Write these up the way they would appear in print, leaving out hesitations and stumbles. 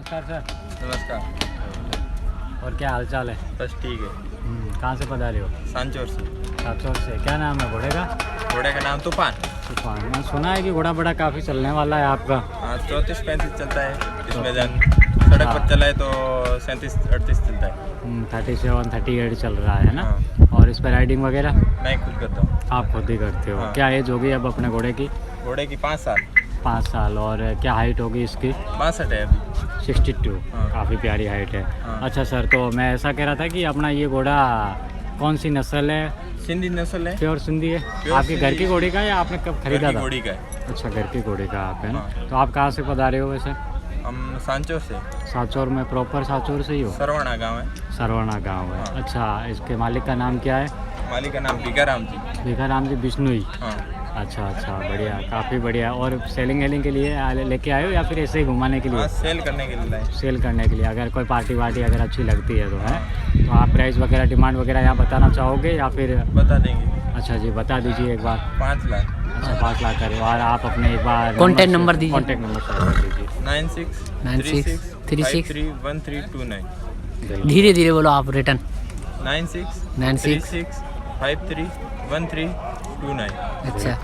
नमस्कार सर। नमस्कार। और क्या हालचाल है? बस ठीक है। कहाँ से पधारे हो? सांचौर से। सांचौर से। क्या नाम है घोड़े का? घोड़े का नाम तूफान। तूफान। मैंने सुना है कि घोड़ा बड़ा काफ़ी चलने वाला है आपका। हाँ 34-35 चलता है इसमें जन सड़क पर चला है तो 37-38 चलता है। 37 38 चल रहा है ना। हाँ। और इस पर राइडिंग वगैरह मैं खुद करता हूँ। आप खुद ही करते हो? हाँ। क्या एज होगी अब अपने घोड़े की? घोड़े की 5 साल। 5 साल। और क्या हाइट होगी इसकी? 62 है अभी। 62। हाँ। काफ़ी प्यारी हाइट है। हाँ। अच्छा सर, तो मैं ऐसा कह रहा था कि अपना ये घोड़ा कौन सी नस्ल है? सिंधी नस्ल है। प्योर सिंधी है? प्योर आपके घर सिंधी। की घोड़ी का या आपने कब खरीदा था? घोड़ी का है। अच्छा, घर की घोड़ी का आप है ना। हाँ। तो आप कहाँ से पधारे हो वैसे? हम सांचौर से। सांचौर में प्रॉपर सांचौर से ही हो? सरवणा गांव है। सरवणा गांव है। हाँ। अच्छा, इसके मालिक का नाम क्या है? मालिक का नाम भिखाराम जी। भिखाराम जी बिश्नोई। हाँ। अच्छा अच्छा, बढ़िया, काफ़ी बढ़िया। और सेलिंग वेलिंग के लिए लेके आए हो या फिर ऐसे ही घुमाने के लिए? हाँ सेल करने के लिए लाए। सेल करने के लिए, अगर कोई पार्टी वार्टी अगर अच्छी लगती है तो है। तो आप प्राइस वगैरह डिमांड वगैरह यहाँ बताना चाहोगे या फिर? बता देंगे। अच्छा जी, बता दीजिए एक बार। 5 लाख। अच्छा, 5 लाख करें। और आप अपने एक बार कॉन्टैक्ट नंबर दीजिए। कॉन्टैक्ट नंबर शेयर कर दीजिए। 9636531329। धीरे धीरे बोलो आप। रिटर्न 9636531329। अच्छा।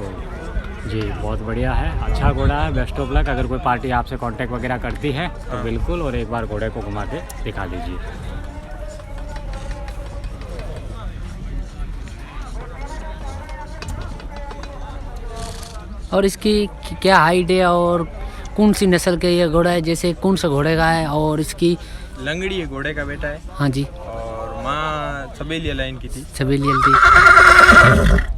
जी, बहुत बढ़िया है, अच्छा घोड़ा है। Best of luck. अगर कोई पार्टी आपसे कांटेक्ट वगैरह करती है तो हाँ। बिल्कुल, और एक बार घोड़े को घुमा के दिखा दीजिए। और इसकी क्या हाइट है और कौन सी नस्ल का ये घोड़ा है, जैसे कौन सा घोड़े का है? और इसकी लंगड़ी है, घोड़े का बेटा है। हाँ जी। और माँ छबेलिया लाइन की थी। छबीलियल थी।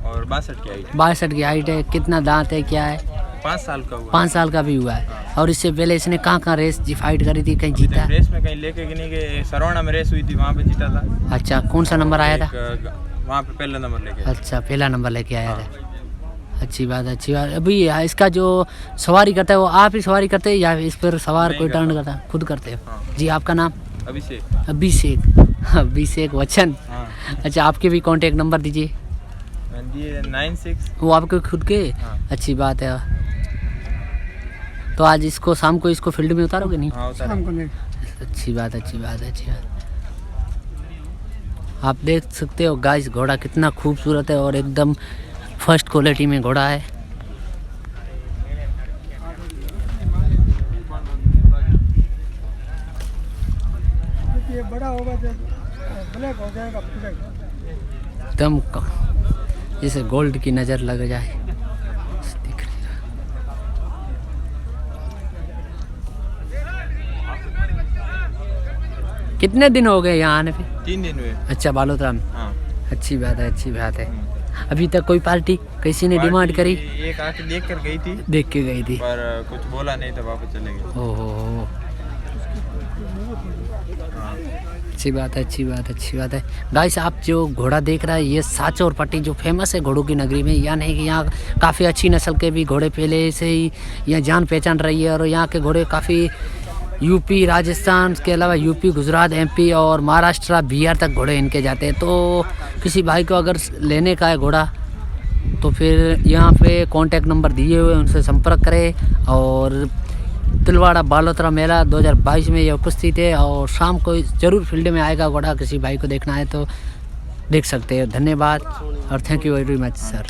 और 62 की हाइट। 62 की हाइट है। कितना दांत है, क्या है? 5 साल का हुआ। 5 साल का भी हुआ है। और इससे पहले इसने कहाँ रेस फाइट करी थी, कहीं जीता? रेस में कहीं लेके कि नहीं गए, सरवणा में रेस हुई थी, वहाँ पे जीता था। अच्छा, कौन सा नंबर आया था? वहाँ पे पहला नंबर लेके। अच्छा, पहला नंबर लेके आया था। अच्छी बात है, अच्छी बात। अभी इसका जो सवारी करता है वो आप ही सवारी करते हैं या इस पर सवार नहीं कोई करता। टर्न करता है? खुद करते हो? हाँ। जी, आपका नाम? अभिषेक। अभिषेक वचन। हाँ। अच्छा, आपके भी कांटेक्ट नंबर दीजिए। ये 96। वो आपके खुद के? हाँ। अच्छी बात है। तो आज इसको शाम को इसको फील्ड में उतारोगे नहीं? हाँ उतारे। अच्छी बात, अच्छी बात, अच्छी बात। आप देख सकते हो गाइस, घोड़ा कितना खूबसूरत है और एकदम फर्स्ट क्वालिटी में घोड़ा है। ये बड़ा होगा जब ब्लैक हो जाएगा पूरा। एकदम जैसे गोल्ड की नज़र लग जाए। दिख रही है। कितने दिन हो गए यहाँ आने पे? 3 दिन हुए। अच्छा, बालोतरा में। हाँ। अच्छी बात है, अच्छी बात है। अभी तक कोई पार्टी किसी ने डिमांड करी? एक आके देख कर गई थी, देख के गई थी। पर कुछ बोला नहीं तो वापस चले गए। ओहो, हाँ। अच्छी बात है, अच्छी बात, अच्छी बात है। गाइस, आप जो घोड़ा देख रहा है ये सांचौर पट्टी जो फेमस है घोड़ों की नगरी में, यहाँ नहीं कि यहाँ काफ़ी अच्छी नस्ल के भी घोड़े पहले से ही यहाँ जान पहचान रही है। और यहाँ के घोड़े काफ़ी यूपी, राजस्थान के अलावा यूपी, गुजरात, एमपी और महाराष्ट्र, बिहार तक घोड़े इनके जाते हैं। तो किसी भाई को अगर लेने का है घोड़ा तो फिर यहाँ पे कांटेक्ट नंबर दिए हुए उनसे संपर्क करें। और तिलवाड़ा बालोतरा मेला 2022 में ये उपस्थित है और शाम को ज़रूर फील्ड में आएगा घोड़ा। किसी भाई को देखना है तो देख सकते हैं। धन्यवाद और thank you very much sir.